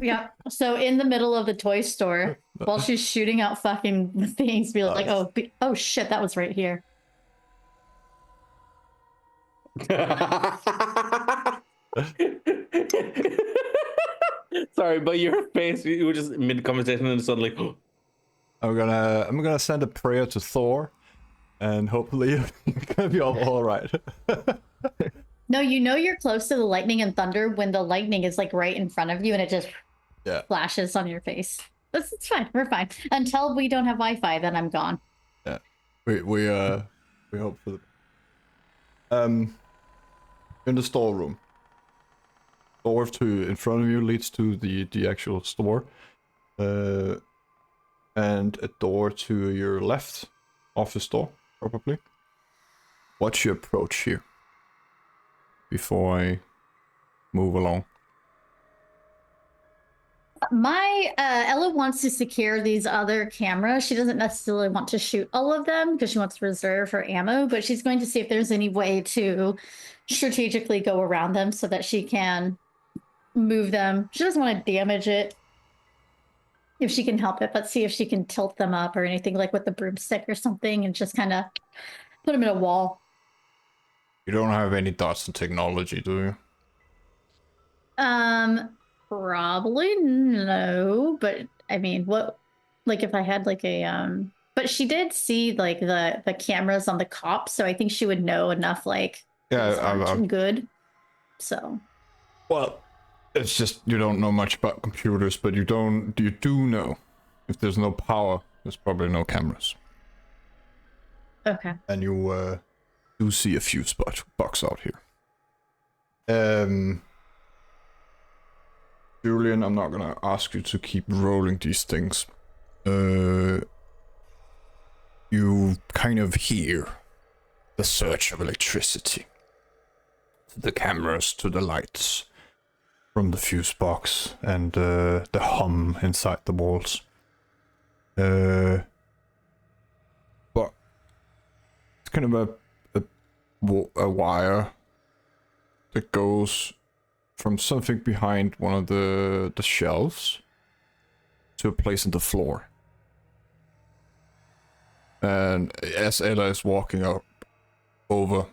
Yeah. So in the middle of the toy store, while she's shooting out fucking things, be like, oh shit, that was right here. Sorry, but your face, you were just mid conversation and suddenly. I'm gonna send a prayer to Thor, and hopefully it's gonna be all right. No, you know you're close to the lightning and thunder when the lightning is like right in front of you and it just flashes on your face. It's fine. We're fine until we don't have Wi-Fi. Then I'm gone. Yeah, we hope for the in the storeroom. Door in front of you leads to the actual store, and a door to your left, office door probably. What's your approach here? Before I move along. My Ella wants to secure these other cameras. She doesn't necessarily want to shoot all of them because she wants to reserve her ammo, but she's going to see if there's any way to strategically go around them so that she can move them. She doesn't want to damage it if she can help it, but see if she can tilt them up or anything like with the broomstick or something and just kind of put them in a wall. You don't have any thoughts on technology, do you? Probably no, but I mean, what, like if I had like a, but she did see like the cameras on the cops, so I think she would know enough, like, I'm good. So. Well, it's just, you don't know much about computers, but you do know if there's no power, there's probably no cameras. Okay. And you, do see a fuse box out here. Julian, I'm not gonna ask you to keep rolling these things. You kind of hear the surge of electricity. To the cameras, to the lights, from the fuse box, and the hum inside the walls. But it's kind of a wire that goes from something behind one of the shelves to a place on the floor. And as Ella is walking up over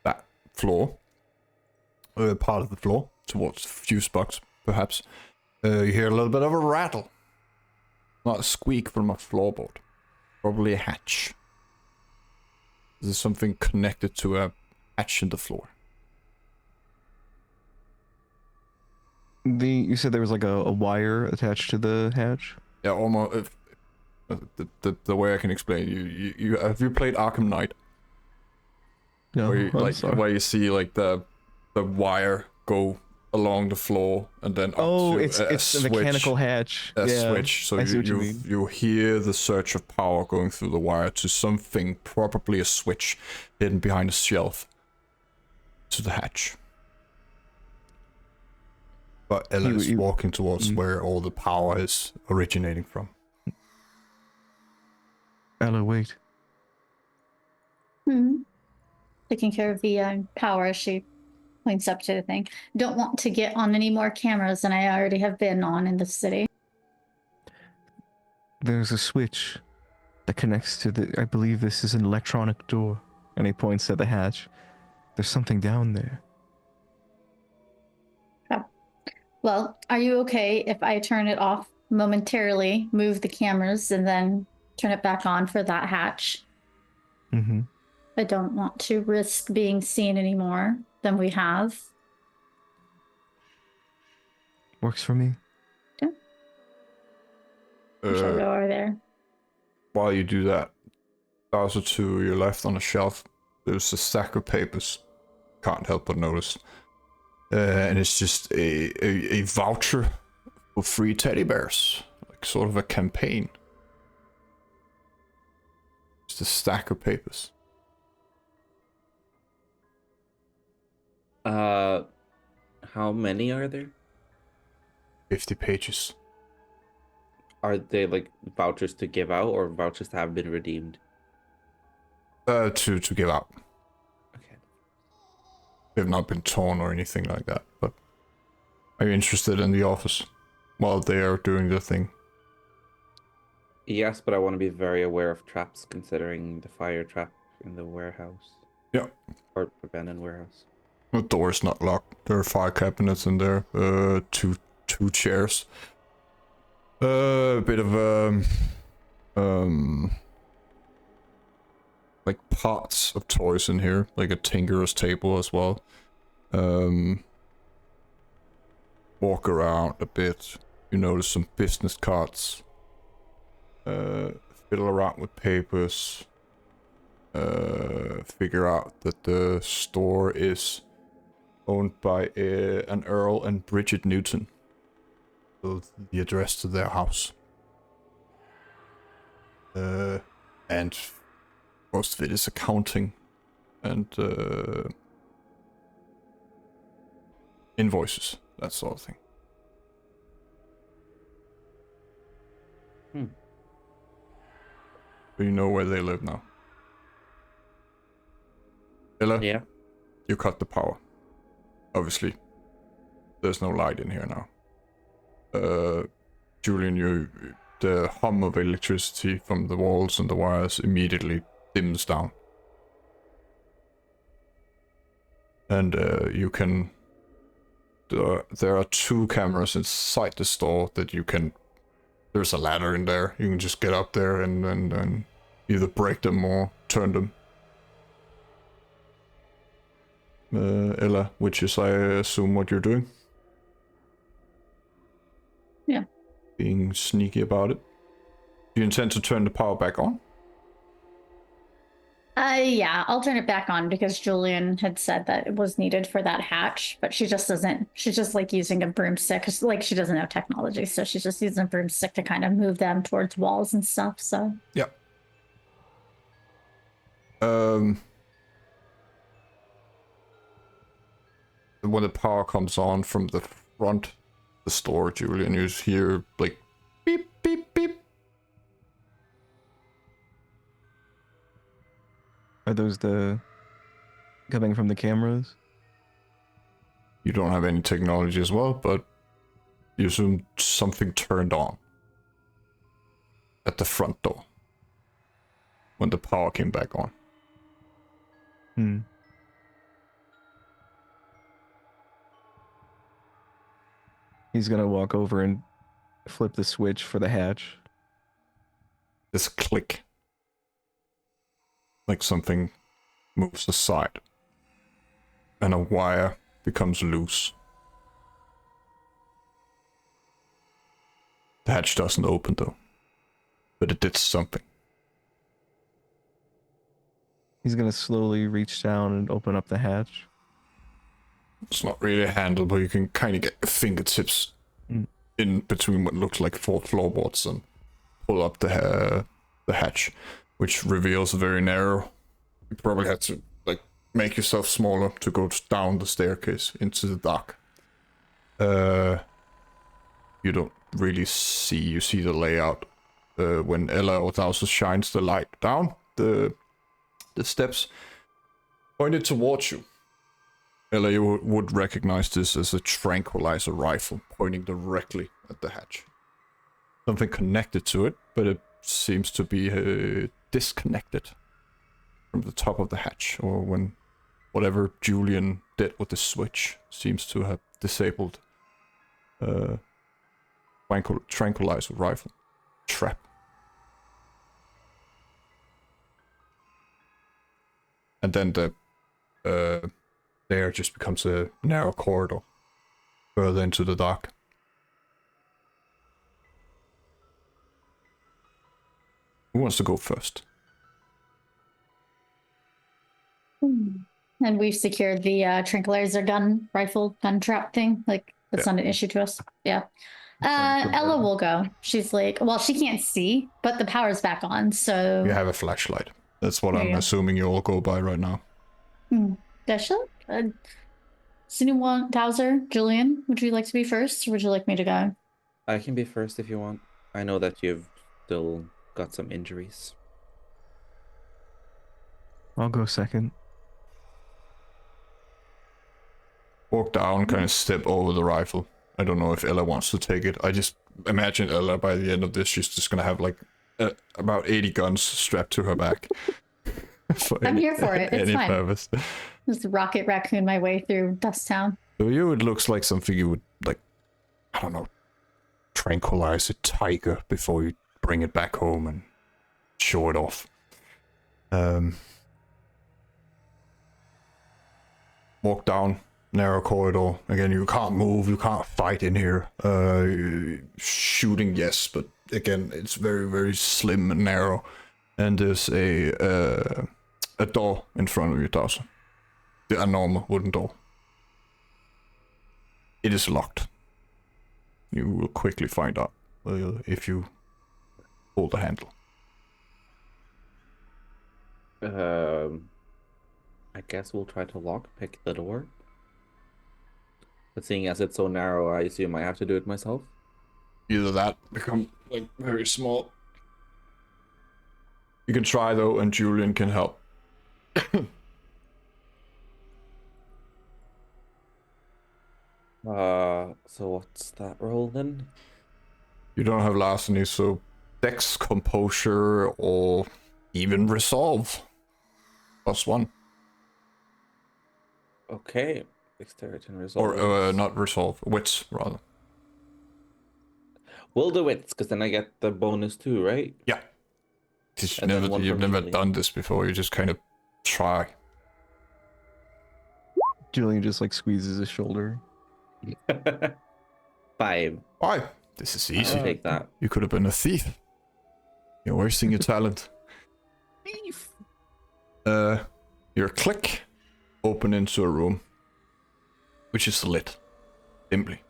that floor, part of the floor, towards the fuse box, perhaps, you hear a little bit of a rattle. Not a squeak from a floorboard. Probably a hatch. This is something connected to a hatch in the floor. You said there was like a wire attached to the hatch? Yeah, almost. The way I can explain, you have you played Arkham Knight? No, where you see like the wire go along the floor and then up to it's a the mechanical hatch. Switch. So you hear the surge of power going through the wire to something, probably a switch hidden behind a shelf, to the hatch. But Ella is walking towards where all the power is originating from. Ella, wait. Taking care of the power as she points up to the thing. Don't want to get on any more cameras than I already have been on in the city. There's a switch that connects to I believe this is an electronic door. And he points at the hatch. There's something down there. Oh. Well, are you okay if I turn it off momentarily, move the cameras, and then turn it back on for that hatch? Mm-hmm. I don't want to risk being seen any more than we have. Works for me. Yeah. Shall go over there. While you do that, also to your left on the shelf, there's a stack of papers. Can't help but notice. And it's just a voucher for free teddy bears. Like sort of a campaign. Just a stack of papers. How many are there? 50 pages. Are they like vouchers to give out or vouchers that have been redeemed? To give out. Okay. They've not been torn or anything like that, but are you interested in the office while they are doing their thing? Yes, but I want to be very aware of traps, considering the fire trap in the warehouse. Yeah. Or abandoned warehouse. The door is not locked. There are 5 cabinets in there. Two chairs. A bit of like parts of toys in here, like a tinkerer's table as well. Walk around a bit. You notice some business cards. Fiddle around with papers. Figure out that the store is owned by an Earl and Bridget Newton. So the address to their house. And most of it is accounting and invoices, that sort of thing. Do you know where they live now? Ella? Yeah. You cut the power. Obviously, there's no light in here now. Julian, the hum of electricity from the walls and the wires immediately dims down. And you can... There are 2 cameras inside the store that you can... There's a ladder in there. You can just get up there and either break them or turn them. Ella, which is, I assume, what you're doing? Yeah. Being sneaky about it. Do you intend to turn the power back on? Yeah, I'll turn it back on because Julian had said that it was needed for that hatch, but she just doesn't. She's just like using a broomstick. Like she doesn't have technology, so she's just using a broomstick to kind of move them towards walls and stuff. So Yeah. When the power comes on from the front of the store, Julian, you hear like beep beep beep. Are those the coming from the cameras? You don't have any technology as well, but you assume something turned on at the front door when the power came back on. He's gonna walk over and flip the switch for the hatch. This click. Like something moves aside. And a wire becomes loose. The hatch doesn't open though. But it did something. He's gonna slowly reach down and open up the hatch. It's not really a handle, but you can kind of get your fingertips in between what looks like 4 floorboards and pull up the hatch, which reveals very narrow. You probably have to like make yourself smaller to go down the staircase into the dock. You don't really see. You see the layout when Ella Othausen shines the light down the steps pointed towards you. Ella, you would recognize this as a tranquilizer rifle pointing directly at the hatch. Something connected to it, but it seems to be disconnected from the top of the hatch, or when whatever Julian did with the switch seems to have disabled tranquilizer rifle trap. And then there just becomes a narrow corridor further into the dock. Who wants to go first? and we've secured the tranquilizer rifle gun trap thing. Like that's not an issue to us. Yeah. Ella will go. She's like, well, she can't see, but the power's back on, so You have a flashlight. That's what There I'm you go. assuming you all go by right now. Dasha, Sinuwan, Towser, Julian, would you like to be first, or would you like me to go? I can be first if you want. I know that you've still got some injuries. I'll go second. Walk down, kind of step over the rifle. I don't know if Ella wants to take it. I just imagine Ella by the end of this, she's just gonna have like about 80 guns strapped to her back. For I'm here for it. It's any fine. purpose. Just rocket raccoon my way through Dusktown. To you, it looks like something you would, like, I don't know, tranquilize a tiger before you bring it back home and show it off. Walk down narrow corridor. Again, you can't move, you can't fight in here. Shooting, yes, but again, it's very, very slim and narrow. And there's a door in front of you, Dawson. A normal wooden door. It is locked. You will quickly find out if you pull the handle. I guess we'll try to lockpick the door. But seeing as it's so narrow, I assume I have to do it myself. Either that, become like very small. You can try though, and Julian can help. So what's that roll then? You don't have larceny, so dex, composure, or even resolve. +1. Okay. Dexterity and resolve. Or not resolve, wits rather. We'll do it, because then I get the bonus too, right? Yeah. 'Cause And then one you've for never Julian. done this before, you just kind of try. Julian just like squeezes his shoulder. 5. Why? This is easy. I'll take that. You could have been a thief. You're wasting your talent. Thief. Your click open into a room, which is lit dimly.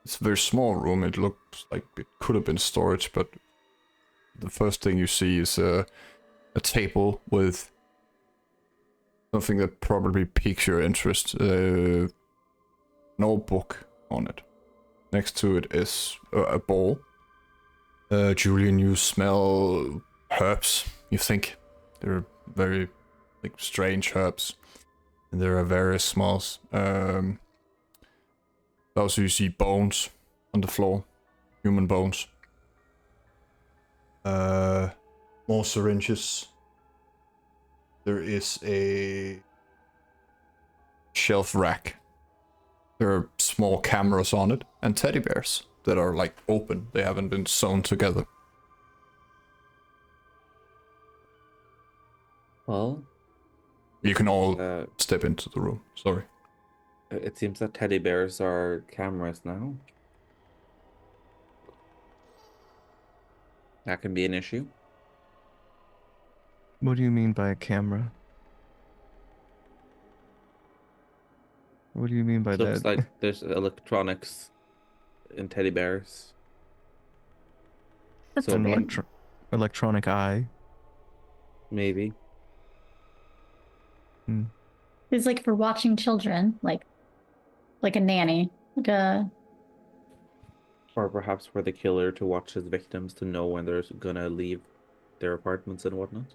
It's a very small room. It looks like it could have been storage, but the first thing you see is a table with something that probably piques your interest. An old book on it. Next to it is a bowl. Julian, you smell herbs, you think. They're very like strange herbs. And there are various smells. Also you see bones on the floor. Human bones. More syringes. There is a shelf rack. There are small cameras on it and teddy bears that are like open. They haven't been sewn together. Well, You can all uh, step into the room. Sorry. it seems that teddy bears are cameras now. That can be an issue. What do you mean by a camera? What do you mean by Looks that? like there's electronics in teddy bears. That's So An weird. electronic eye. Maybe. Hmm. It's like for watching children, like a nanny, like a. Or perhaps for the killer to watch his victims to know when they're gonna leave their apartments and whatnot.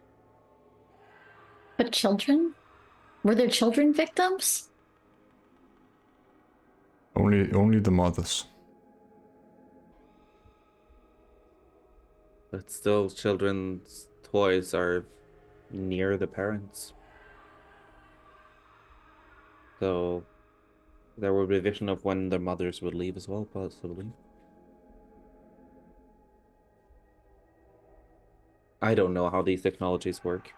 But children? Were there children victims? Only the mothers. But still, children's toys are near the parents. So there would be a vision of when their mothers would leave as well, possibly. I don't know how these technologies work.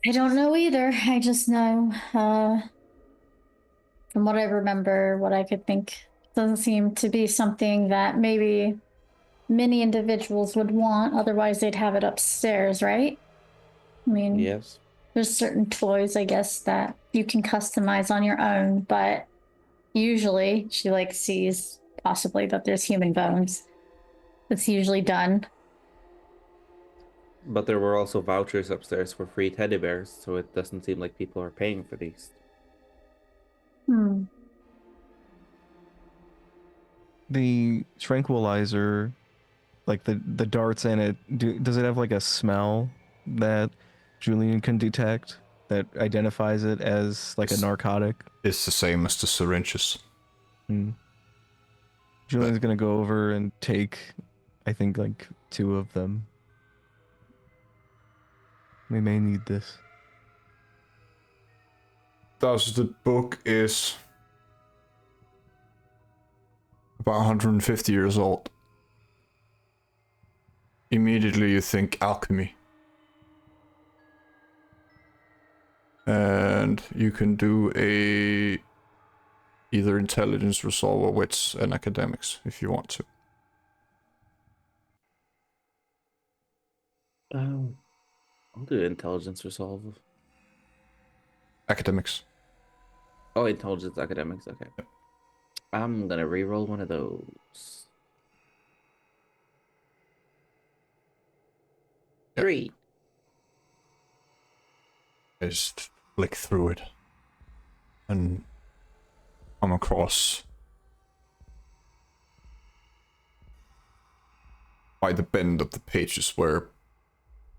I don't know either. I just know, from what I remember, what I could think, doesn't seem to be something that maybe many individuals would want. Otherwise, they'd have it upstairs, right? I mean, Yes. there's certain toys, I guess, that you can customize on your own, but usually she like sees possibly that there's human bones. That's usually done. But there were also vouchers upstairs for free teddy bears, so it doesn't seem like people are paying for these. Hmm. The tranquilizer, like the darts in it, does it have like a smell that Julian can detect that identifies it as like a narcotic? It's the same as the syringes. Julian's gonna go over and take, I think, like 2 of them. We may need this. Thus, the book is about 150 years old. Immediately you think alchemy. And you can do either intelligence, resolve, or wits and academics if you want to. I'll do intelligence resolve. Academics. Oh, intelligence academics. Okay. I'm gonna re-roll one of those. Yep. 3. I just flick through it and come across by the bend of the pages where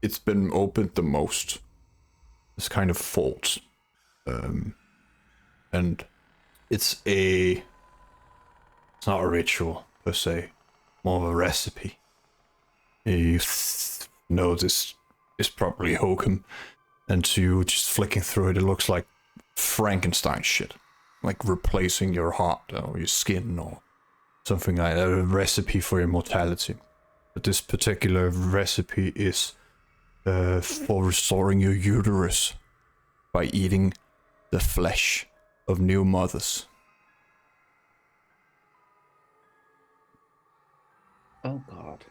it's been opened the most. This kind of fault. And it's not a ritual per se, more of a recipe. You know this is probably hokum, and to you just flicking through it, it looks like Frankenstein shit, like replacing your heart or your skin or something like that, a recipe for immortality. But this particular recipe is for restoring your uterus by eating the flesh of new mothers. Oh God.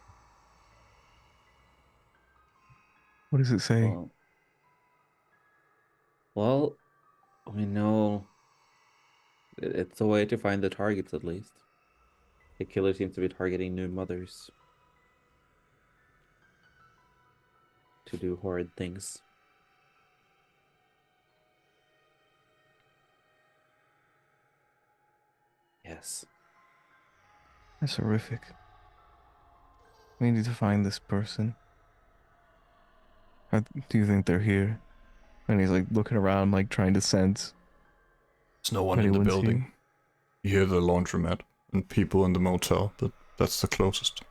What does it say? Well, we know it's a way to find the targets at least. The killer seems to be targeting new mothers to do horrid things. Yes. That's horrific. We need to find this person. How do you think they're here? And he's like looking around, like trying to sense. There's no one in the Anyone's building. You hear the laundromat and people in the motel, but that's the closest.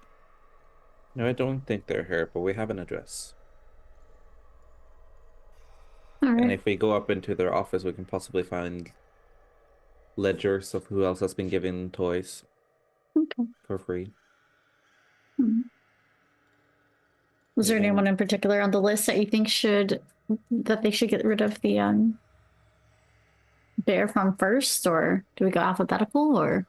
No, I don't think they're here, but we have an address. All And right. if we go up into their office, we can possibly find ledgers of who else has been given toys Okay. for free. Hmm. Was there anyone in particular on the list that you think that they should get rid of the bear from first, or do we go alphabetical, or?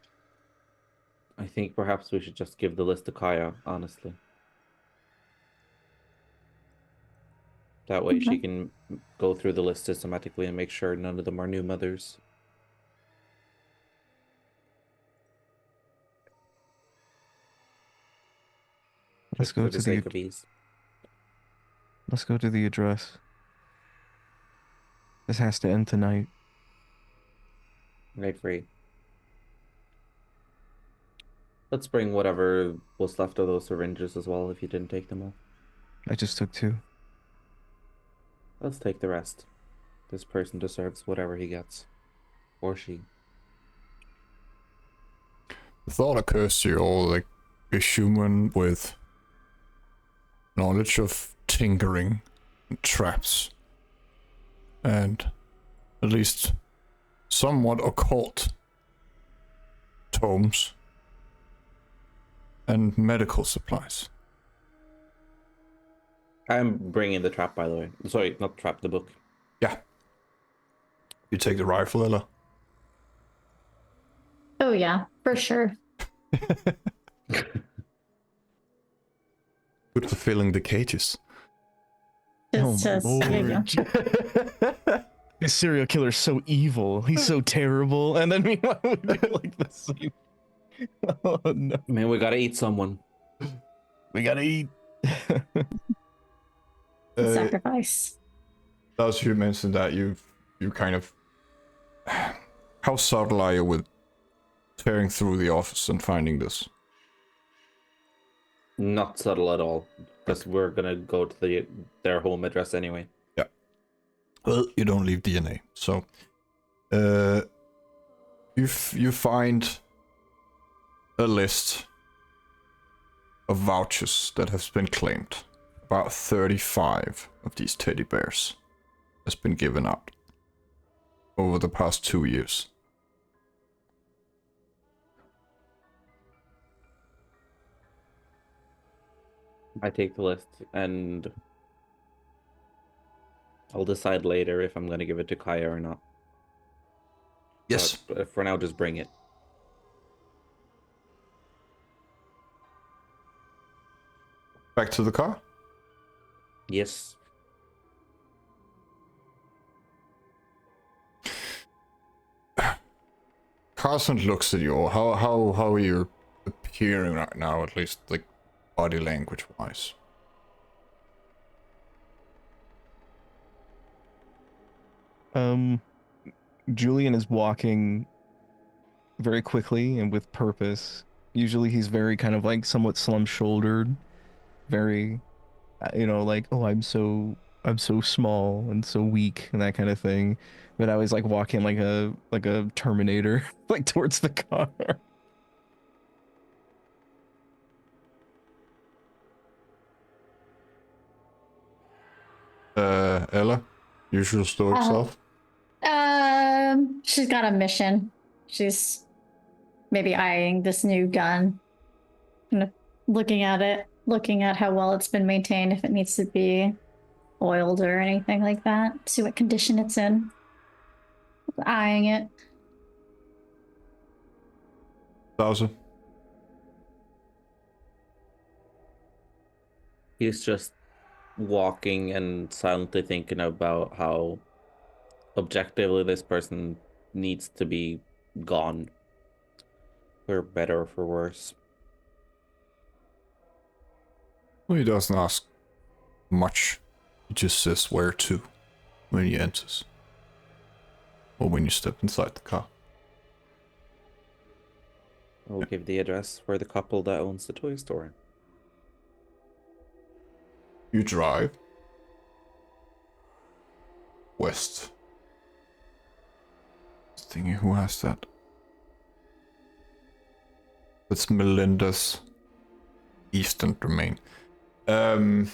I think perhaps we should just give the list to Kaya, honestly. That way she Okay. can go through the list systematically and make sure none of them are new mothers. Let's Just go for to the sake of ease. Let's go to the address. This has to end tonight. Right, free. Let's bring whatever was left of those syringes as well if you didn't take them all. I just took 2. Let's take the rest. This person deserves whatever he gets. Or she. The thought occurs to you all, like a human with knowledge of tinkering, and traps, and at least somewhat occult tomes and medical supplies. I'm bringing the trap, by the way. Sorry, not trap, the book. Yeah. You take the rifle, Ella? Oh yeah, for sure. Good for filling the cages. Just, Oh, there you go. This serial killer's so evil. He's so terrible. And then meanwhile, we do like the same. Oh no. Man, we gotta eat someone. We gotta eat. Sacrifice. As you mentioned that you kind of, how subtle are you with tearing through the office and finding this? Not subtle at all. because we're gonna go to their home address anyway. Yeah. Well, you don't leave DNA, so you find a list of vouchers that have been claimed. About 35 of these teddy bears has been given out over the past 2 years. I take the list and I'll decide later if I'm gonna give it to Kaya or not. Yes. But for now, just bring it. Back to the car. Yes. Carson looks at you. How are you appearing right now? At least like body language wise. Julian is walking very quickly and with purpose. Usually he's very kind of like somewhat slump-shouldered, very, like, oh, I'm so small and so weak and that kind of thing. But I was like walking like a Terminator, like towards the car. Ella, usual stoic self. She's got a mission. She's maybe eyeing this new gun, kind of looking at it, looking at how well it's been maintained, if it needs to be oiled or anything like that. See what condition it's in. Eyeing it. 1,000. He's just walking and silently thinking about how objectively this person needs to be gone. For better or for worse. Well, he doesn't ask much. He just says where to when he enters. Or when you step inside the car. I'll give the address for the couple that owns the toy store. You drive west. Thinking who has that? That's Melinda's eastern domain. The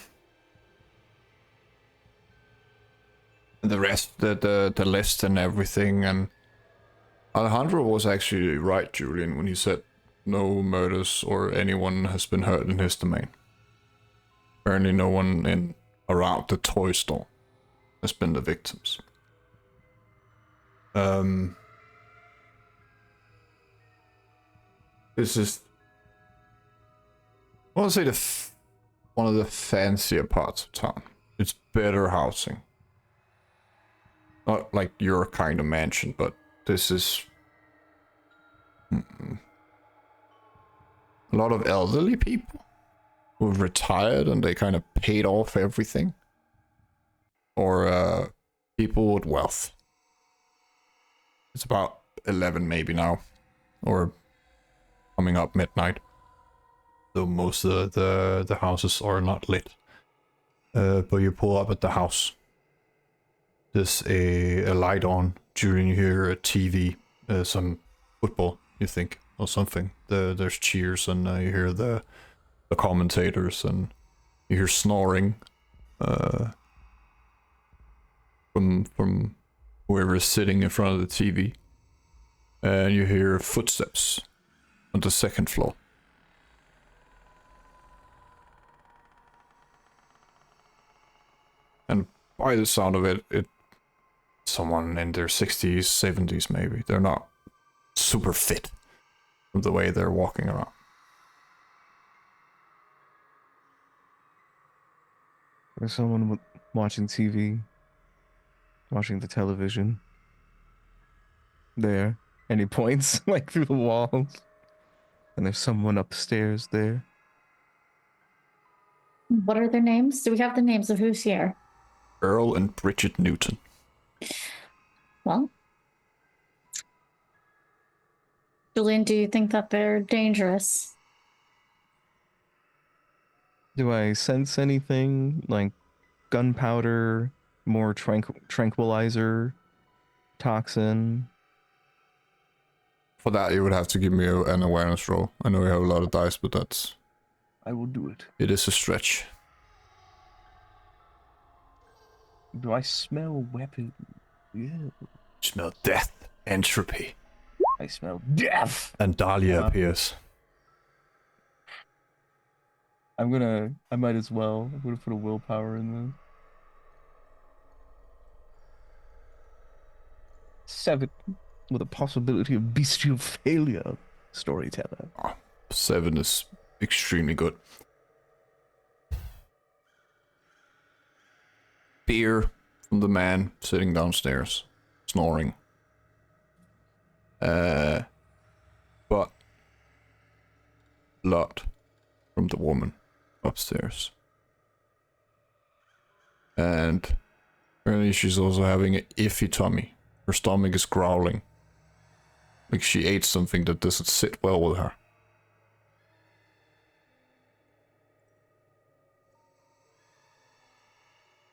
rest, the list and everything, and Alejandro was actually right, Julian, when he said no murders or anyone has been hurt in his domain. Apparently no one in around the toy store has been the victims. This is, I want to say, one of the fancier parts of town. It's better housing. Not like your kind of mansion, but this is a lot of elderly people who've retired and they kind of paid off everything. Or people with wealth. It's about 11 maybe now. Or coming up midnight. Though most of the houses are not lit. But you pull up at the house. There's a light on. During you hear a TV, some football, you think, or something. There's cheers and you hear the commentators and you hear snoring from whoever is sitting in front of the TV. And you hear footsteps on the second floor. And by the sound of it, it's someone in their 60s, 70s maybe. They're not super fit from the way they're walking around. There's someone watching TV, watching the television. There. And he points like through the walls. And there's someone upstairs there. What are their names? Do we have the names of who's here? Earl and Bridget Newton. Well, Julian, do you think that they're dangerous? Do I sense anything like gunpowder, more tranquilizer, toxin? For that, you would have to give me an awareness roll. I know you have a lot of dice, but I will do it. it is a stretch. Do I smell weapon? Yeah. Smell death, entropy, I smell death. and Dahlia Wow. appears. I might as well. I'm gonna put a willpower in this. 7 with a possibility of bestial failure. Storyteller. 7 is extremely good. Beer from the man sitting downstairs, snoring. But blood from the woman upstairs. And apparently she's also having an iffy tummy. Her stomach is growling. Like she ate something that doesn't sit well with her.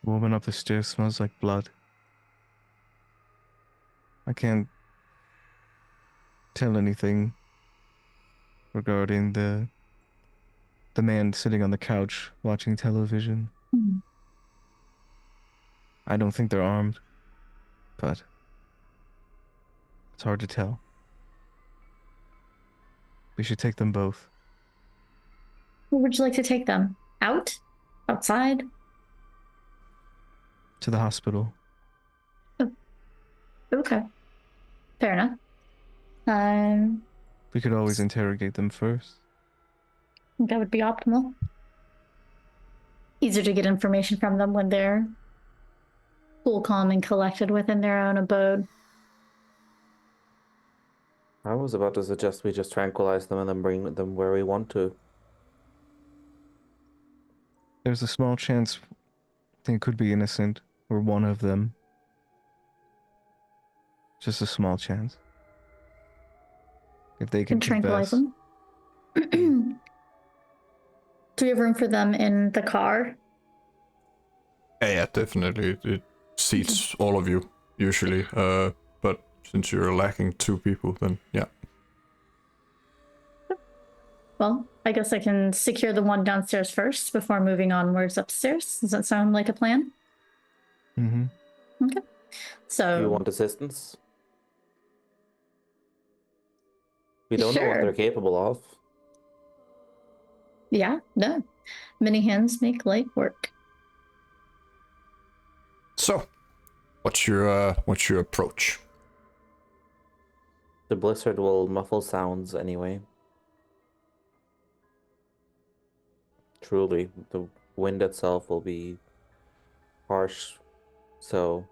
The woman up the stairs smells like blood. I can't tell anything regarding the man sitting on the couch watching television. Hmm. I don't think they're armed, but it's hard to tell. We should take them both. Where would you like to take them? Out? Outside? To the hospital. Okay. Fair enough. We could always interrogate them first. I think that would be optimal. Easier to get information from them when they're cool, calm, and collected within their own abode. I was about to suggest we just tranquilize them and then bring them where we want to. There's a small chance they could be innocent, or one of them. Just a small chance. If they Can can tranquilize confess. them. Do we have room for them in the car? Yeah, definitely. It seats all of you, usually. But since you're lacking 2 people, then yeah. Well, I guess I can secure the one downstairs first before moving onwards upstairs. Does that sound like a plan? Mm-hmm. Okay. So You want assistance? We don't know what Sure. they're capable of. Yeah, no. Many hands make light work. So, what's your approach? The blizzard will muffle sounds anyway. Truly, the wind itself will be harsh, so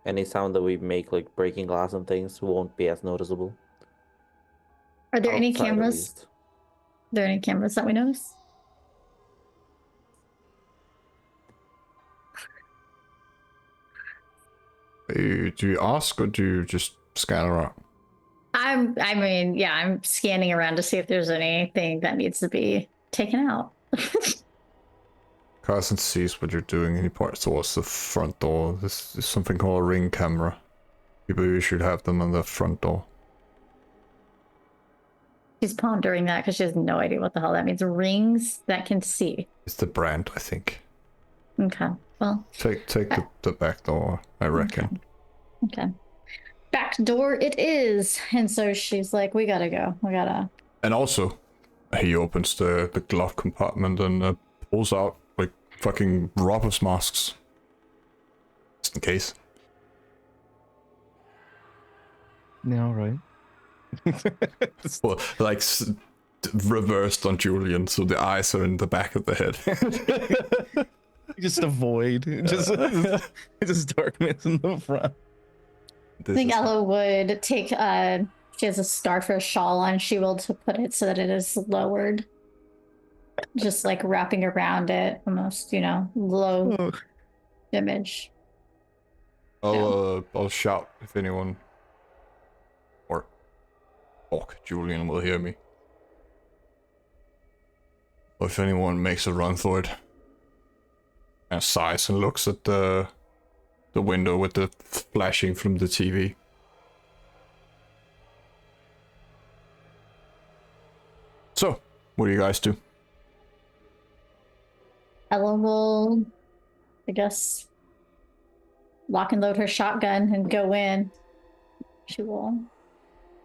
any sound that we make, like breaking glass and things, won't be as noticeable. Are there any Outside, at cameras? least. Are there any cameras that we notice? Do you ask or do you just scan around? I'm scanning around to see if there's anything that needs to be taken out. Carson sees what you're doing and he points towards the front door. This is something called a ring camera. People usually have them on the front door. She's pondering that because she has no idea what the hell that means. Rings that can see. It's the brand, I think. Okay. Well, Take the back door, I reckon. okay. Back door it is. And so she's like, we gotta go. We gotta. And also, he opens the glove compartment and pulls out like fucking robber's masks. Just in case. Yeah, all right. Well, like reversed on Julian, so the eyes are in the back of the head. Just a void. Just darkness in the front. I think Ella would take she has a scarf or a shawl on, she will to put it so that it is lowered. Just like wrapping around it, almost, low image. I'll shout if anyone or Julian will hear me. Or if anyone makes a run for it. And sighs and looks at the window with the flashing from the TV. So, what do you guys do? Ella will, I guess, lock and load her shotgun and go in. She will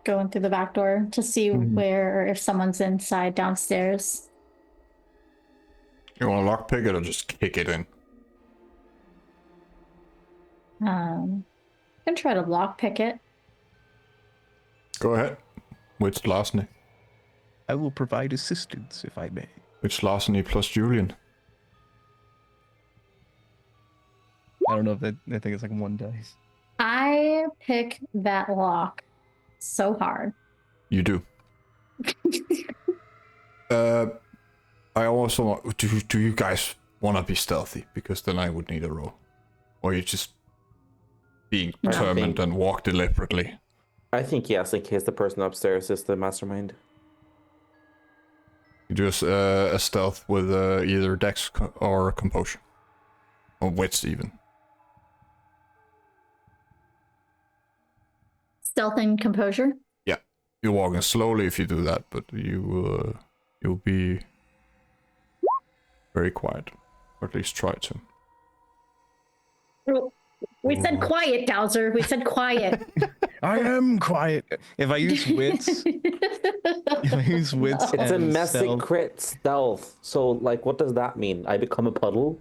go in through the back door to see where, or if someone's inside downstairs. You want to lockpick it or just kick it in? I can try to lockpick it. Go ahead. Which larceny? I will provide assistance if I may. Which larceny plus Julian? I don't know if that. I think it's like 1 dice. I pick that lock so hard. You do. I also want, do you guys want to be stealthy? Because then I would need a roll. Or you just being determined and walk deliberately. I think yes, in case the person upstairs is the mastermind. You do a stealth with either dex or composure. Or wits even. Stealth and composure. Yeah. You're walking slowly if you do that, but you'll be very quiet. Or at least try to. We said quiet, Dowser. We said quiet. I am quiet. If I use wits, It's a and messy stealth, crit stealth. So, like, what does that mean? I become a puddle?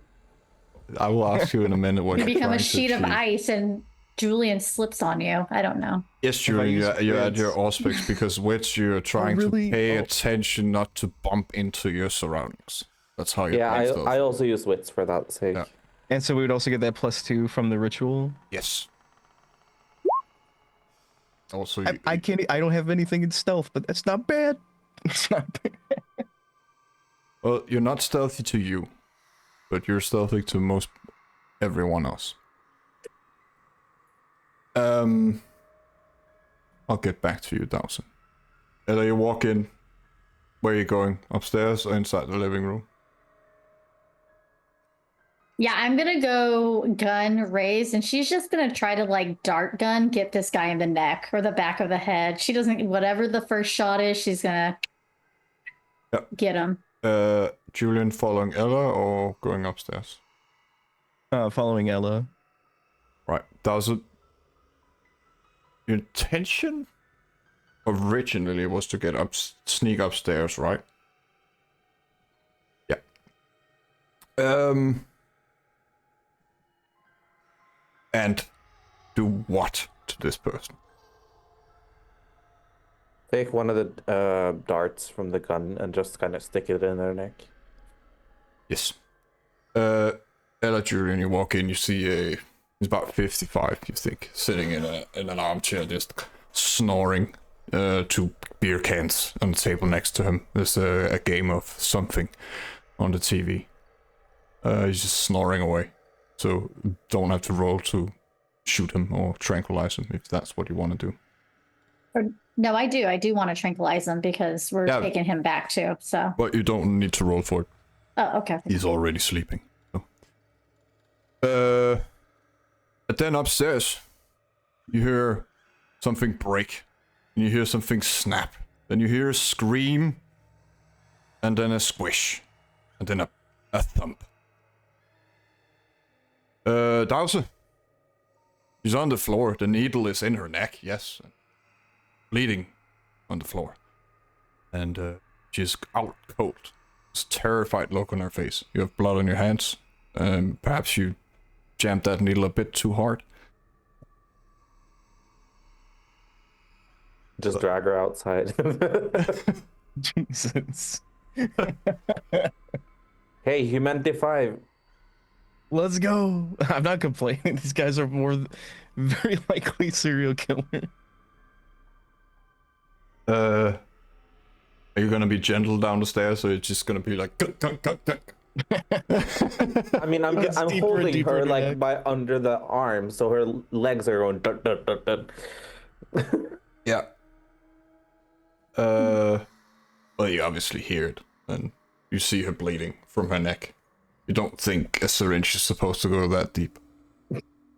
I will ask you in a minute what You you're become trying a sheet to of achieve. ice and Julian slips on you. I don't know. Yes, Julian, use you add wits. your auspics because wits you're trying really? to pay Oh. attention not to bump into your surroundings. That's how you Yeah, play stealth. I also use wits for that sake. Yeah. and so we would also get that +2 from the ritual. Yes. Also, I can't. I don't have anything in stealth, but that's not bad. It's not bad. well, you're not stealthy to you, but you're stealthy to most everyone else. I'll get back to you, Dawson. Ella, you walk in. Where are you going? Upstairs or inside the living room? Yeah, I'm gonna go gun raised, and she's just gonna try to like dart gun get this guy in the neck or the back of the head. She doesn't. Whatever the first shot is, she's gonna get him. Julian following Ella or going upstairs? Following Ella. Right. Does it? Your intention originally was to get up, sneak upstairs, right? Yeah. And do what to this person? Take one of the darts from the gun and just kind of stick it in their neck. Yes. Ella, Julian, you walk in, you see he's about 55, you think, sitting in an armchair, just snoring. 2 beer cans on the table next to him. There's a game of something on the TV. He's just snoring away. So don't have to roll to shoot him or tranquilize him if that's what you want to do. No, I do. I do want to tranquilize him because we're taking him back too. So. But you don't need to roll for it. Oh, okay. He's already sleeping. So. But then upstairs, you hear something break. And you hear something snap. Then you hear a scream. And then a squish. And then a thump. Dowser. She's on the floor. The needle is in her neck, yes. Bleeding on the floor. And she's out cold. It's a terrified look on her face. You have blood on your hands. Perhaps you jammed that needle a bit too hard. Just drag her outside. Jesus. Hey, Humanity 5. Let's go. I'm not complaining. These guys are very likely serial killer. Are you gonna be gentle down the stairs, or you're just gonna be like, gunk, gunk, gunk, gunk? I mean, I'm It's deeper and holding deeper her in like neck. by under the arm, so her legs are going. Dun, dun, dun, dun. Yeah. Well, you obviously hear it, and you see her bleeding from her neck. You don't think a syringe is supposed to go that deep.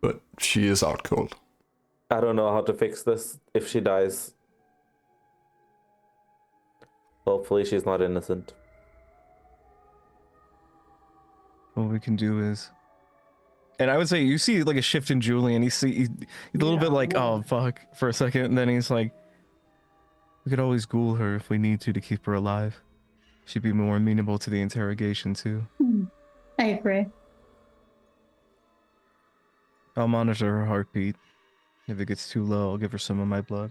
But she is out cold. I don't know how to fix this if she dies. Hopefully she's not innocent. What we can do is, and I would say you see like a shift in Julian. He's a little bit like, oh fuck, for a second, and then he's like, we could always ghoul her if we need to keep her alive. She'd be more amenable to the interrogation too. I agree. I'll monitor her heartbeat. If it gets too low, I'll give her some of my blood.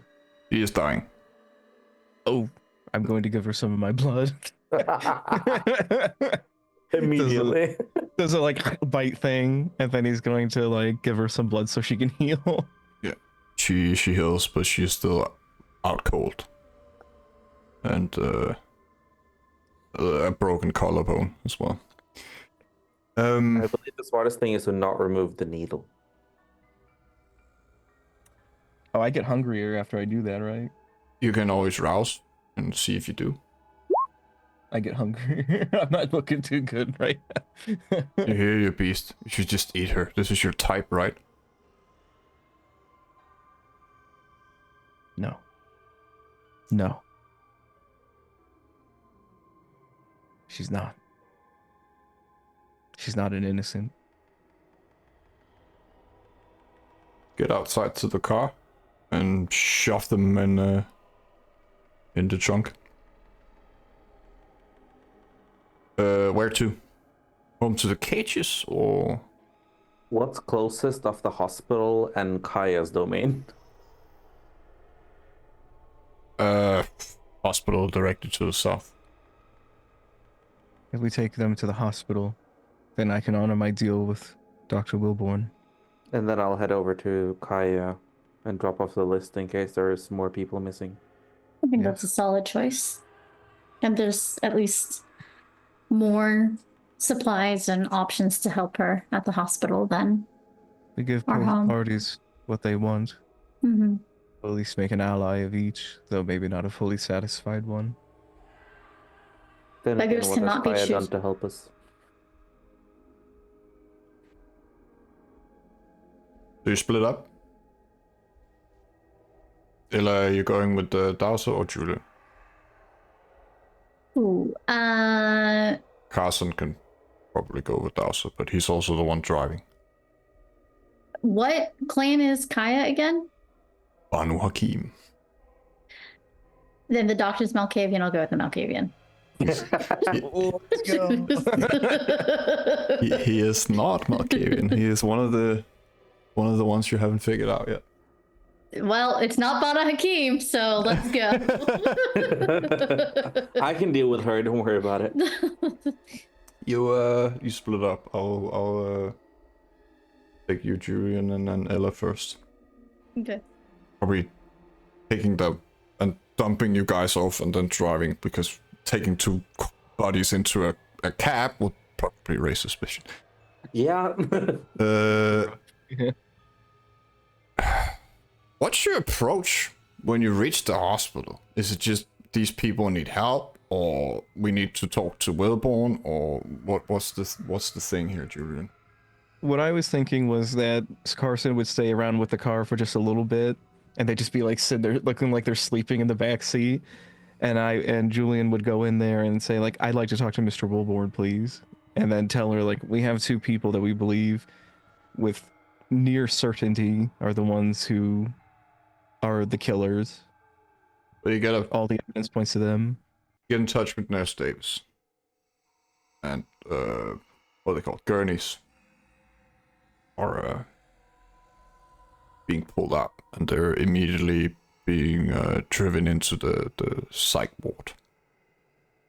She is dying. Oh, I'm going to give her some of my blood. Immediately. Does a like bite thing, and then he's going to like give her some blood so she can heal. Yeah. She heals, but she's still out cold. And a broken collarbone as well. I believe the smartest thing is to not remove the needle. Oh, I get hungrier after I do that, right? You can always rouse and see if you do. I get hungry. I'm not looking too good right now. You hear your beast. You should just eat her. This is your type, right? No. No. She's not. She's not an innocent. Get outside to the car and shove them in the trunk. Where to? Home to the cages or? What's closest of the hospital and Kaya's domain? Hospital directly to the south. If we take them to the hospital, then I can honor my deal with Dr. Wilborn. And then I'll head over to Kaya and drop off the list in case there's more people missing. I think Yeah. that's a solid choice. And there's at least more supplies and options to help her at the hospital then. We give Our both home. parties what they want. Mm-hmm. We'll at least make an ally of each, though maybe not a fully satisfied one. Then Beggars what has cannot be Kaya done choosers. to help us? Do you split up? Ella, are you going with the Dowser or Julia? Ooh, Carson can probably go with Dowser, but he's also the one driving. what clan is Kaya again? Banu Hakim. Then the doctor's Malkavian. I'll go with the Malkavian. He is not Malkavian. He is one of the ones you haven't figured out yet. Well, it's not Bana Hakim, so let's go. I can deal with her, don't worry about it. You split up. I'll take you, Julian, and then Ella first. Okay. Probably taking them and dumping you guys off and then driving, because taking two bodies into a cab would probably raise suspicion. Yeah. What's your approach when you reach the hospital? Is it just these people need help, or we need to talk to Wilborn, or what's the thing here, Julian? What I was thinking was that Carson would stay around with the car for just a little bit, and they'd just be like sitting there looking like they're sleeping in the back seat, and Julian would go in there and say like, I'd like to talk to Mr. Wilborn, please, and then tell her like, we have two people that we believe with near certainty are the ones who are the killers. Well, you gotta All the evidence points to them. get in touch with Nurse Davis and what are they called? Gurneys are being pulled up, and they're immediately being driven into the psych ward.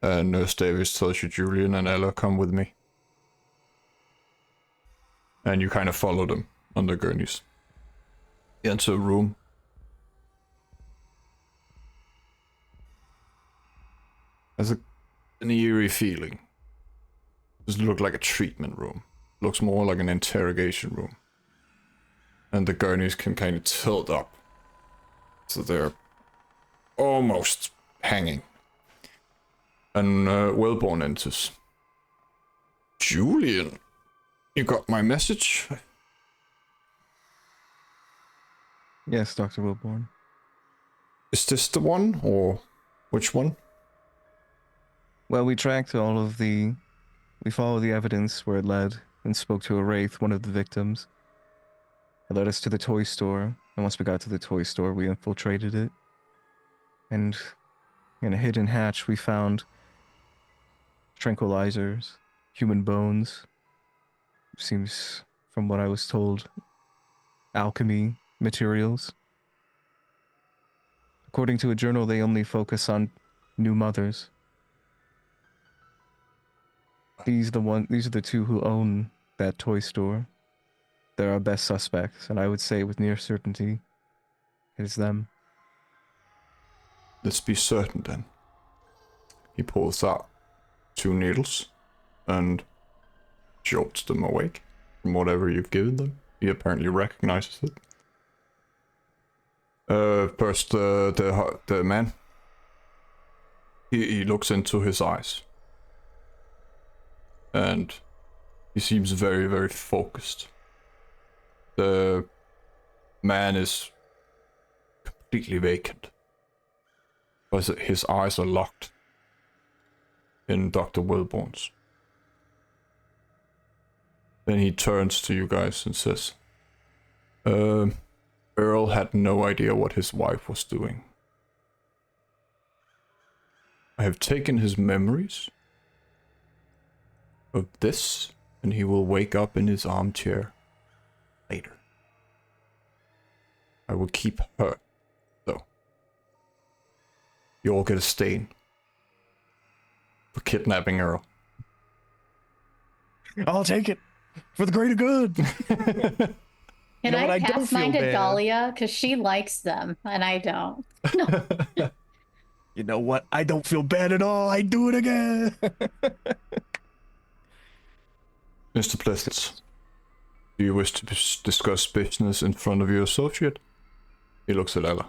And Nurse Davis tells you, Julian and Ella, come with me. And you kind of follow them on the gurneys. You enter a room. Has an eerie feeling. Doesn't look like a treatment room. Looks more like an interrogation room. And the gurneys can kind of tilt up. So they're almost hanging. And Wellborn enters. Julian, you got my message? Yes, Dr. Wilborn. Is this the one, or which one? Well, we tracked we followed the evidence where it led and spoke to a wraith, one of the victims. It led us to the toy store, and once we got to the toy store, we infiltrated it. And in a hidden hatch, we found tranquilizers, human bones. Seems, from what I was told, alchemy materials. According to a journal, they only focus on new mothers. These are the two who own that toy store. They're our best suspects, and I would say with near certainty, it is them. Let's be certain then. He pulls out 2 needles and jolts them awake from whatever you've given them. He apparently recognizes it. First, the man. He looks into his eyes. And he seems very, very focused. The man is completely vacant. But his eyes are locked in Dr. Wilborn's. Then he turns to you guys and says, Earl had no idea what his wife was doing. I have taken his memories of this, and he will wake up in his armchair later. I will keep her, though. You all get a stain for kidnapping Earl. I'll take it for the greater good. Can know what? I I don't pass mine feel to bad. Dahlia? Because she likes them, and I don't. No. You know what? I don't feel bad at all. I do it again. Mr. Pleasant, do you wish to discuss business in front of your associate? He looks at Ella.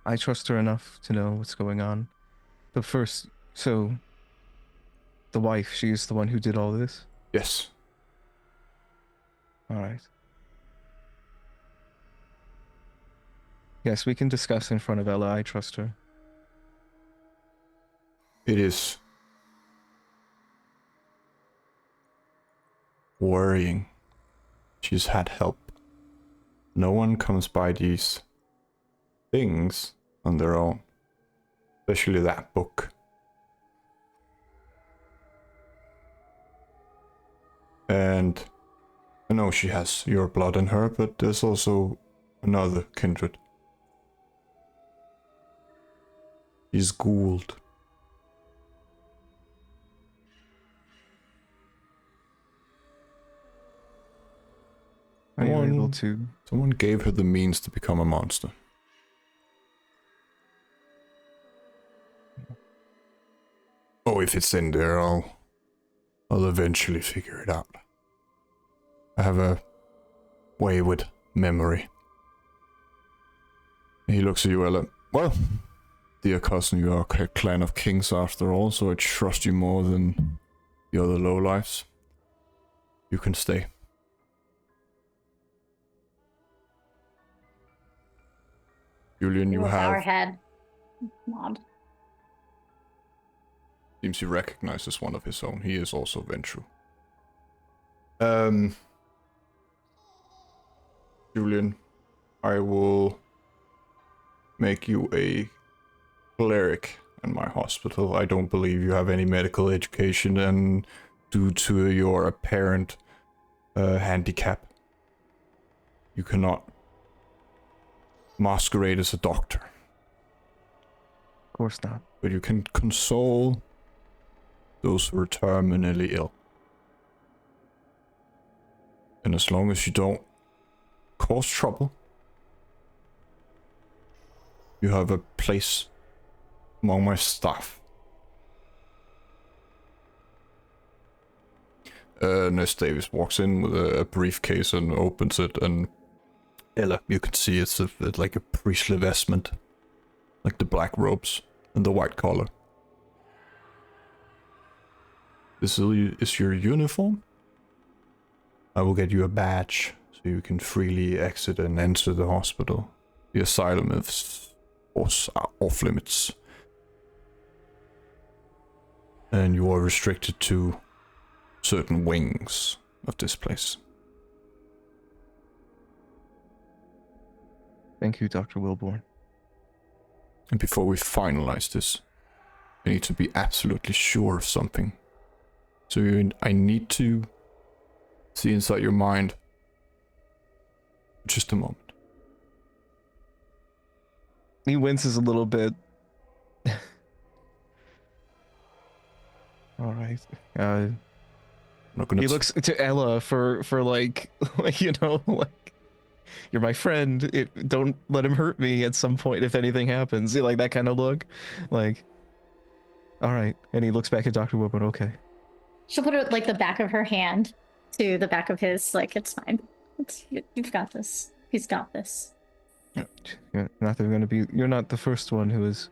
I trust her enough to know what's going on. But first, so the wife, she is the one who did all this? Yes. All right. Yes, we can discuss in front of Ella. I trust her. It is worrying. She's had help. No one comes by these things on their own. Especially that book. And I know she has your blood in her, but there's also another kindred. She's Gould. Are you able Someone- to? Someone gave her the means to become a monster. Oh, if it's in there, I'll eventually figure it out. I have a wayward memory. He looks at you, Ella. Well, dear cousin, you are a clan of kings after all, so I trust you more than the other lowlifes. You can stay. Julian, you With our have... head. Nod. Seems he recognizes one of his own. He is also Ventru. Julian, I will make you a cleric in my hospital. I don't believe you have any medical education, and due to your apparent handicap, you cannot masquerade as a doctor. Of course not. But you can console those who are terminally ill. And as long as you don't cause trouble, you have a place among my staff. Nurse Davis walks in with a briefcase and opens it, and Ella, you can see it's like a priestly vestment. like the black robes and the white collar. This is your uniform? I will get you a badge so you can freely exit and enter the hospital. The asylum is off limits. And you are restricted to certain wings of this place. Thank you, Dr. Wilborn. And before we finalize this, I need to be absolutely sure of something. So I need to see inside your mind. Just a moment. He winces a little bit. All right. I'm not gonna He looks to Ella for like, you know, like, you're my friend. Don't let him hurt me at some point if anything happens. Like that kind of look. Like, all right. And he looks back at Dr. Wilborn. Okay. She'll put it like the back of her hand to the back of his. Like, it's fine. You've got this. He's got this. You're not the first one who has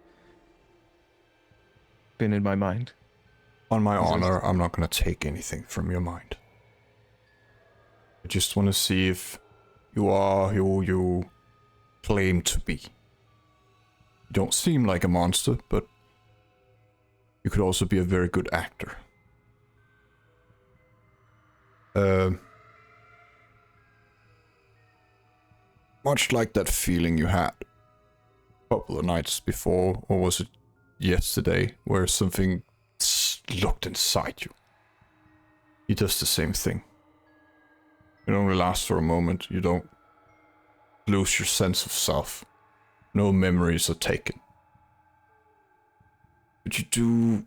been in my mind. On my honor, I'm not gonna take anything from your mind. I just want to see if you are who you claim to be. You don't seem like a monster, but you could also be a very good actor. Much like that feeling you had a couple of nights before, or was it yesterday, where something looked inside you. He does the same thing. It only lasts for a moment. You don't lose your sense of self. No memories are taken. But you do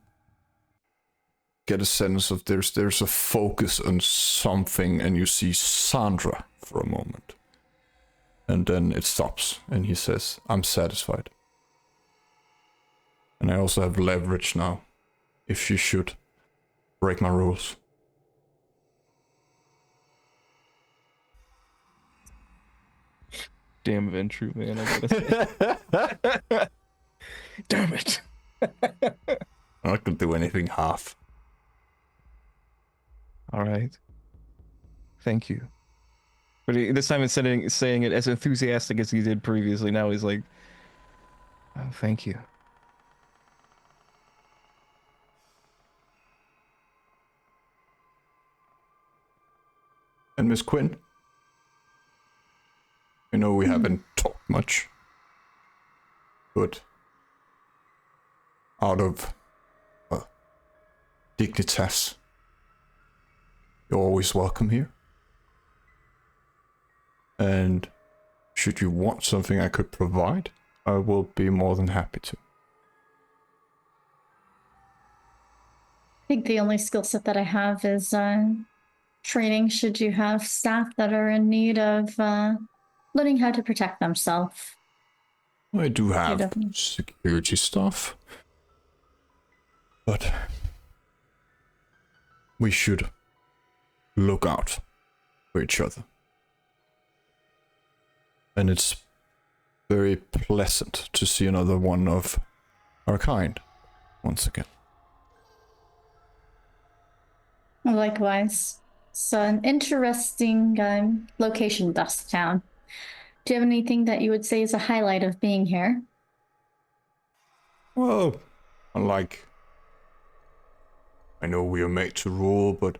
get a sense of there's a focus on something, and you see Sandra for a moment. And then it stops, and he says, I'm satisfied. And I also have leverage now, if she should break my rules. Damn Ventru, man, I gotta say. Damn it. I'm not gonna do anything half. All right. Thank you. But this time instead of saying it as enthusiastic as he did previously, now he's like, oh, thank you. And Miss Quinn? I know we haven't talked much, but out of dignitas, you're always welcome here. And should you want something I could provide, I will be more than happy to. I think the only skill set that I have is training should you have staff that are in need of learning how to protect themselves. I do have security stuff, but we should look out for each other. And it's very pleasant to see another one of our kind once again. Likewise. It's an interesting location, Dusktown. Do you have anything that you would say is a highlight of being here? Well, unlike, I know we are made to rule, but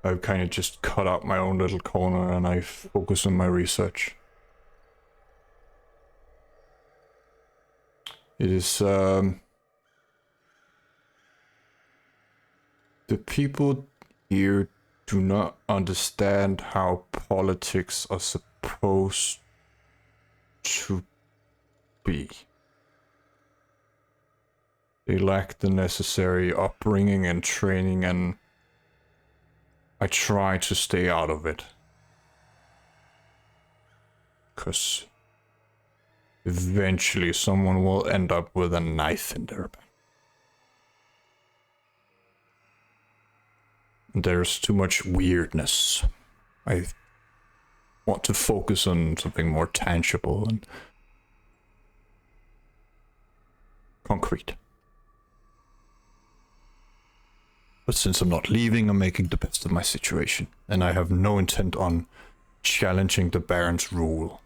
I've kind of just cut out my own little corner and I focus on my research. It is, the people here do not understand how politics are supposed to be. They lack the necessary upbringing and training, and I try to stay out of it. 'Cause eventually someone will end up with a knife in their back. There's too much weirdness. I want to focus on something more tangible, and concrete. But since I'm not leaving, I'm making the best of my situation, and I have no intent on challenging the Baron's rule.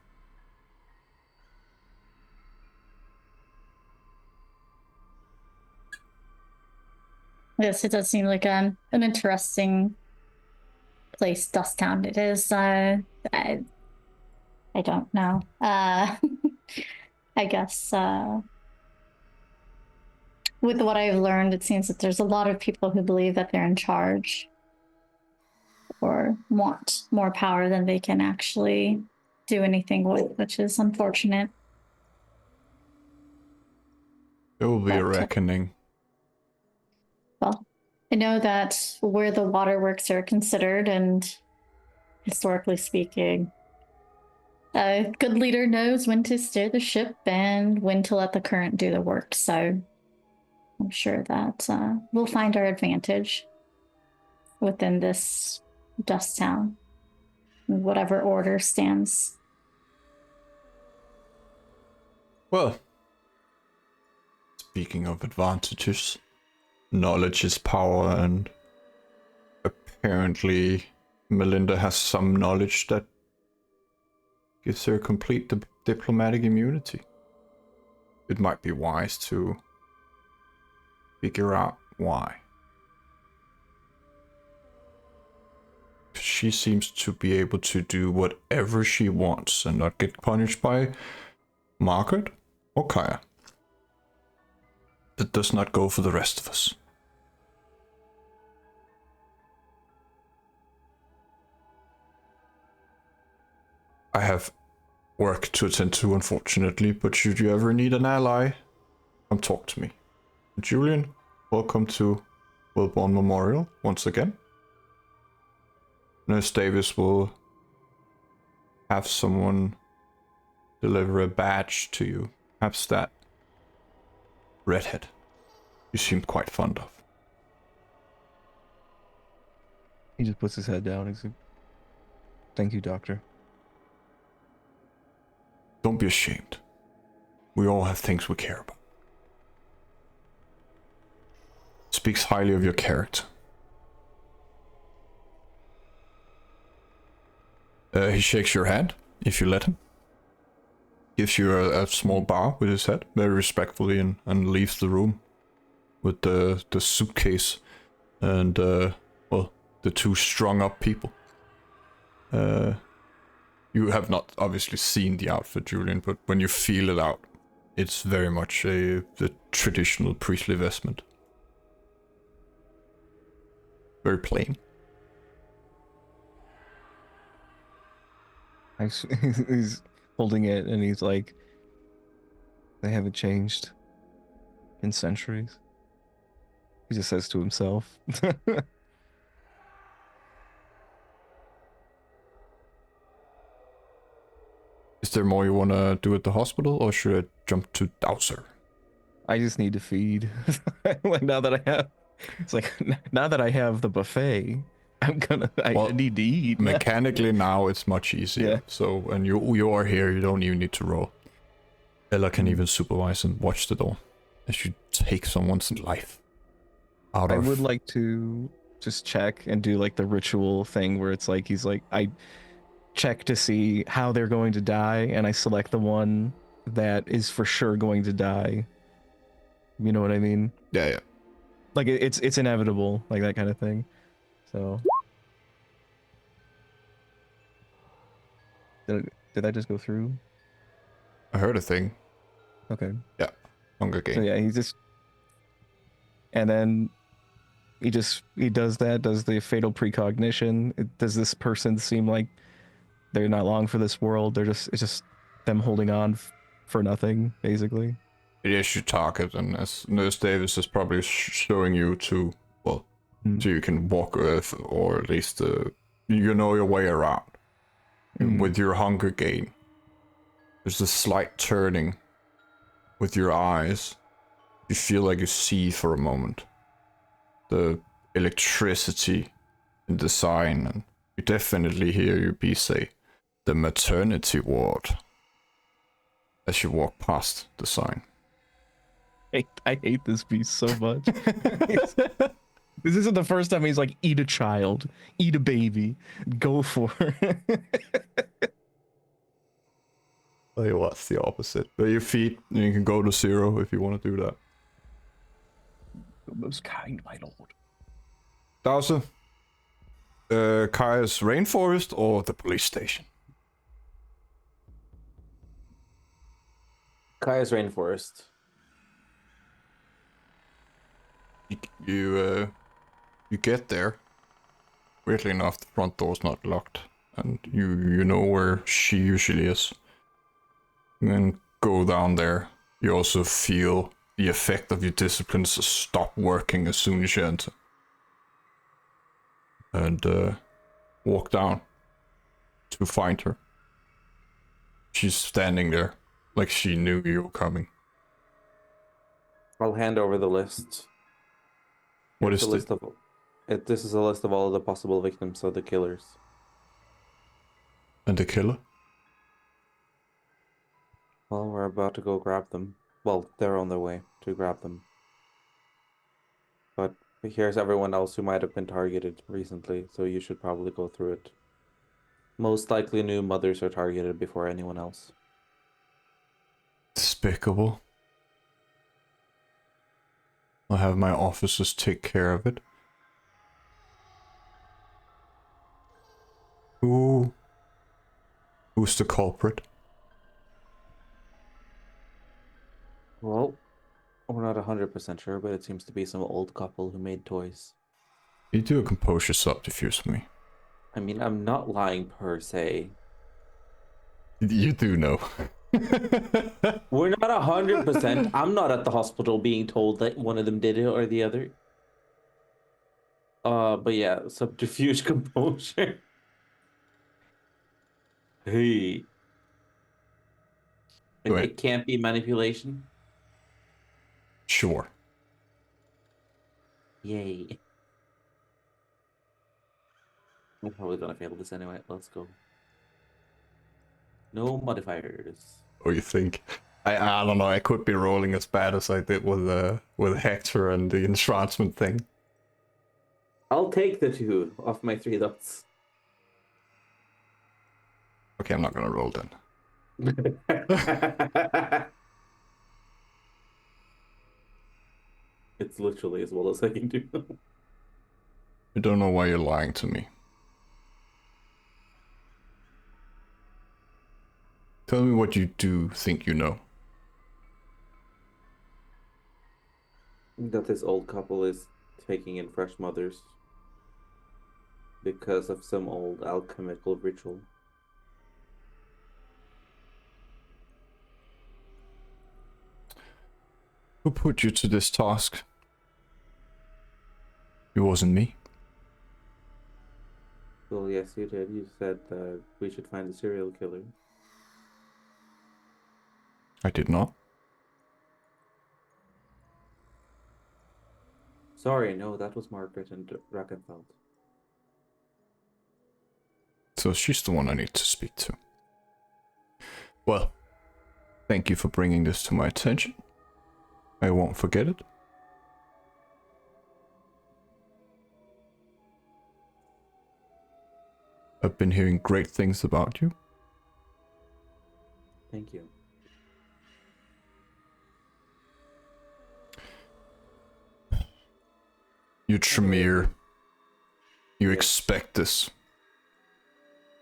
Yes, it does seem like an interesting place, Dusktown. It is. I don't know. I guess with what I've learned, it seems that there's a lot of people who believe that they're in charge or want more power than they can actually do anything with, which is unfortunate. There will be a But, reckoning. Well, I know that where the waterworks are considered, and historically speaking, a good leader knows when to steer the ship and when to let the current do the work. So I'm sure that we'll find our advantage within this dust town, whatever order stands. Well, speaking of advantages, knowledge is power, and apparently Melinda has some knowledge that gives her complete diplomatic immunity. It might be wise to figure out why. She seems to be able to do whatever she wants and not get punished by Margaret or Kaya. That does not go for the rest of us. I have work to attend to, unfortunately, but should you ever need an ally, come talk to me. Julian, welcome to Wellborn Memorial once again. Nurse Davis will have someone deliver a badge to you. Perhaps that redhead you seemed quite fond of. He just puts his head down. He's like, "Thank you, doctor." Don't be ashamed. We all have things we care about. Speaks highly of your character. He shakes your hand, if you let him. Gives you a small bow with his head, very respectfully, and leaves the room with the suitcase and, well, the two strung-up people. You have not obviously seen the outfit, Julian, but when you feel it out, it's very much the traditional priestly vestment. Very plain. He's holding it and he's like, "They haven't changed in centuries." He just says to himself. Is there more you want to do at the hospital, or should I jump to Dowser? I just need to feed. Like now that I have the buffet, I need to eat. Mechanically now it's much easier. Yeah. So, and you are here, you don't even need to roll. Ella can even supervise and watch the door as you take someone's life out I of... would like to just check and do like the ritual thing where it's like he's like, I check to see how they're going to die, and I select the one that is for sure going to die. You know what I mean? Yeah. Like it's inevitable, like that kind of thing. So did that just go through? I heard a thing. Okay. Yeah. Hunger Game. So yeah, he just, and then he does the fatal precognition. Does this person seem like they're not long for this world? It's just them holding on for nothing, basically. It is your target, and as Nurse Davis is probably showing you to, well, so you can walk with, or at least you know your way around. And with your hunger gain, there's a slight turning with your eyes. You feel like you see for a moment the electricity in the sign, and you definitely hear your bee say, "The maternity ward," as you walk past the sign. I hate this beast so much. This isn't the first time he's like, eat a child, eat a baby, go for it. Tell you what's the opposite. But your feet, you can go to 0 if you want to do that. Most kind, my lord. Dowser, Kaya's rainforest or the police station? Kaya's rainforest. You get there. Weirdly enough, the front door's not locked, and you know where she usually is. And then go down there. You also feel the effect of your disciplines stop working as soon as you enter. And walk down to find her. She's standing there, like she knew you were coming. I'll hand over the list. What It's is a list of this is a list of all of the possible victims of the killers. And the killer? Well, we're about to go grab them. Well, they're on their way to grab them. But here's everyone else who might have been targeted recently, so you should probably go through it. Most likely new mothers are targeted before anyone else. Despicable. I'll have my officers take care of it. Who's the culprit? Well, we're not 100% sure, but it seems to be some old couple who made toys. You do compose yourself, diffuse me. I mean, I'm not lying per se. You do know. We're not 100%. I'm not at the hospital being told that one of them did it or the other. But yeah, subterfuge composure. Hey. It can't be manipulation. Sure. Yay. I'm probably gonna fail this anyway. Let's go. No modifiers. Oh, you think? I don't know. I could be rolling as bad as I did with Hector and the entrancement thing. I'll take the 2 off my 3 dots. Okay, I'm not gonna roll then. It's literally as well as I can do. I don't know why you're lying to me. Tell me what you do think you know. That this old couple is taking in fresh mothers because of some old alchemical ritual. Who put you to this task? It wasn't me. Well, yes, you did. You said that we should find the serial killer. I did not. Sorry, no, that was Margaret and Rackenfeld. So she's the one I need to speak to. Well, thank you for bringing this to my attention. I won't forget it. I've been hearing great things about you. Thank you. You Tremere. You Yeah. expect this.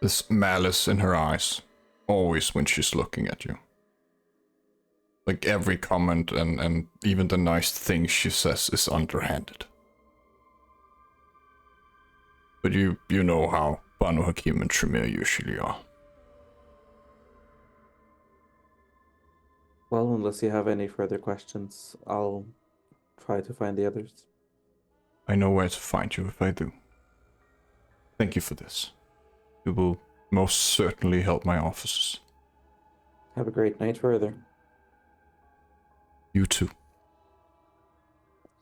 This malice in her eyes. Always when she's looking at you. Like every comment and even the nice things she says is underhanded. But you know how Banu Hakim and Tremere usually are. Well, unless you have any further questions, I'll try to find the others. I know where to find you if I do. Thank you for this. You will most certainly help my officers. Have a great night further. You too.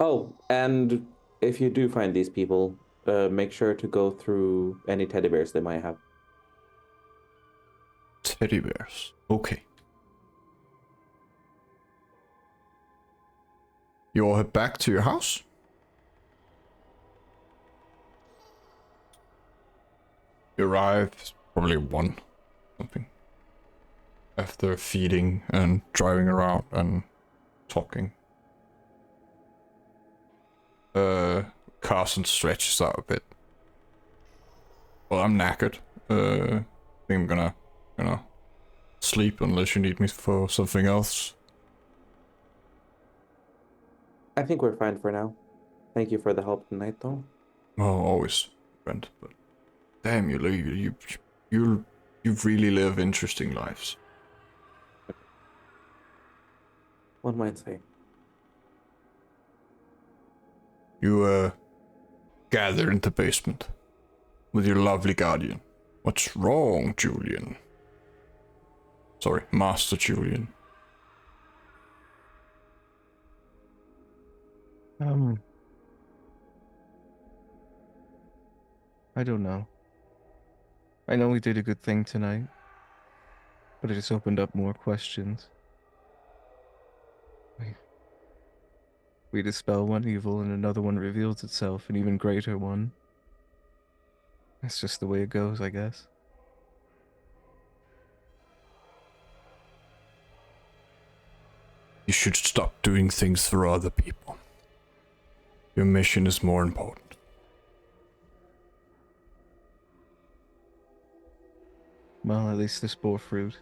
Oh, and if you do find these people, make sure to go through any teddy bears they might have. Teddy bears. Okay. You all head back to your house? You arrive probably 1 something. After feeding and driving around and talking. Carson stretches out a bit. Well, I'm knackered. I think I'm gonna, sleep unless you need me for something else. I think we're fine for now. Thank you for the help tonight, though. Oh, always, friend. But damn, you really live interesting lives. One might say. You gather in the basement with your lovely guardian. What's wrong, Julian? Sorry, Master Julian. I don't know. I know we did a good thing tonight, but it just opened up more questions. We dispel one evil and another one reveals itself, an even greater one. That's just the way it goes, I guess. You should stop doing things for other people. Your mission is more important. Well, at least this bore fruit.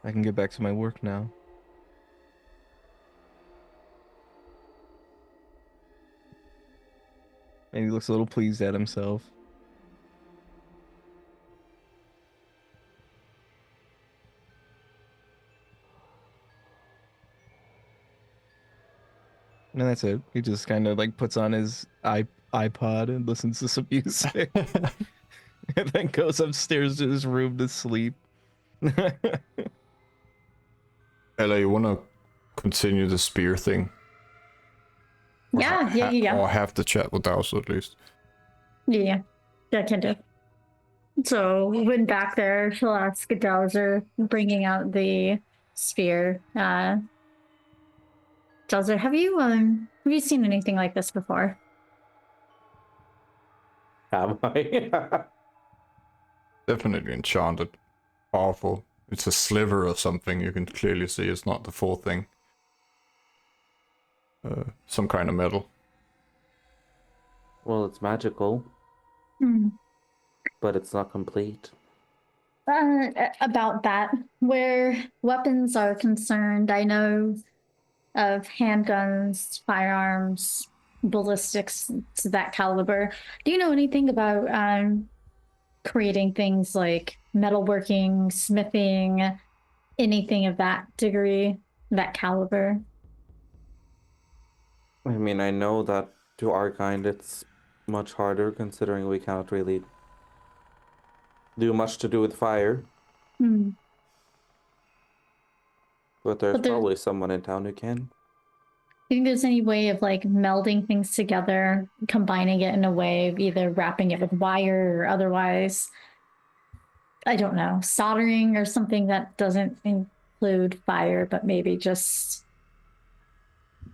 I can get back to my work now. And he looks a little pleased at himself. And that's it. He just kind of like puts on his iPod and listens to some music. And then goes upstairs to his room to sleep. Ella, you wanna continue the spear thing? Yeah. Or have the chat with Dowser at least. Yeah, I can do. So we went back there. She'll ask Dowser, bringing out the spear. Dowser, have you seen anything like this before? Have I? Definitely enchanted. Powerful. It's a sliver of something you can clearly see. It's not the full thing. Some kind of metal. Well, it's magical, but it's not complete. About that, where weapons are concerned, I know of handguns, firearms, ballistics to that caliber. Do you know anything about creating things like metalworking, smithing, anything of that degree, that caliber? I mean, I know that to our kind it's much harder considering we cannot really do much to do with fire. But there's probably someone in town who can. Do you think there's any way of like melding things together, combining it in a way of either wrapping it with wire or otherwise? I don't know, soldering or something that doesn't include fire, but maybe just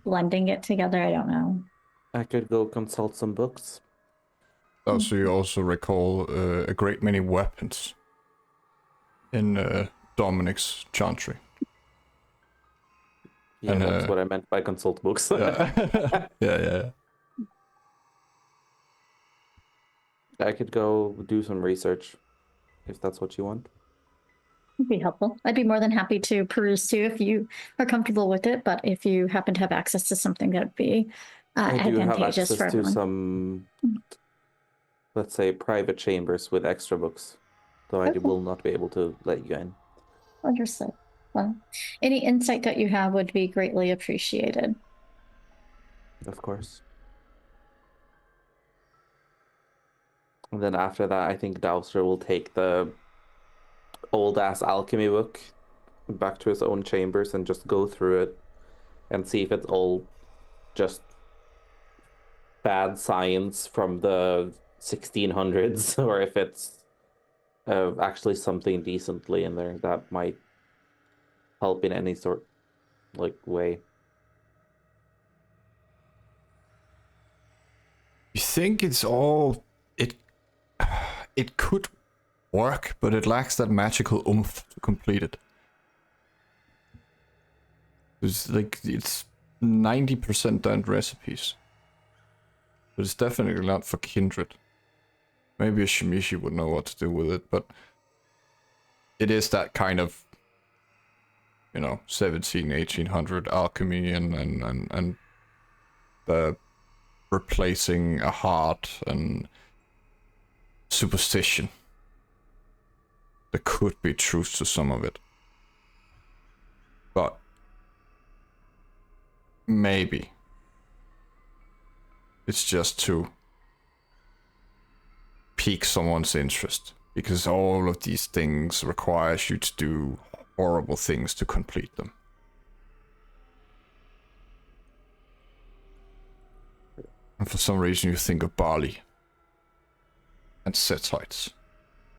blending it together. I don't know. I could go consult some books. So you also recall a great many weapons in Dominic's chantry. Yeah, And, that's what I meant by consult books. Yeah. I could go do some research if that's what you want. It'd be helpful. I'd be more than happy to peruse too if you are comfortable with it. But if you happen to have access to something that would be I do have advantageous access for to everyone. some, let's say, private chambers with extra books, though I Okay. will not be able to let you in. Understood. Well, any insight that you have would be greatly appreciated. Of course. And then after that, I think Dowser will take the old-ass alchemy book back to his own chambers and just go through it and see if it's all just bad science from the 1600s or if it's actually something decently in there that might help in any sort like way. You think it's all it could work, but it lacks that magical oomph to complete it. It's like it's 90% done recipes. But it's definitely not for kindred. Maybe a Shimishi would know what to do with it, but it is that kind of, you know, 1800 alchemy and replacing a heart and superstition. There could be truth to some of it. But maybe it's just to pique someone's interest, because all of these things requires you to do horrible things to complete them. And for some reason you think of barley and setites.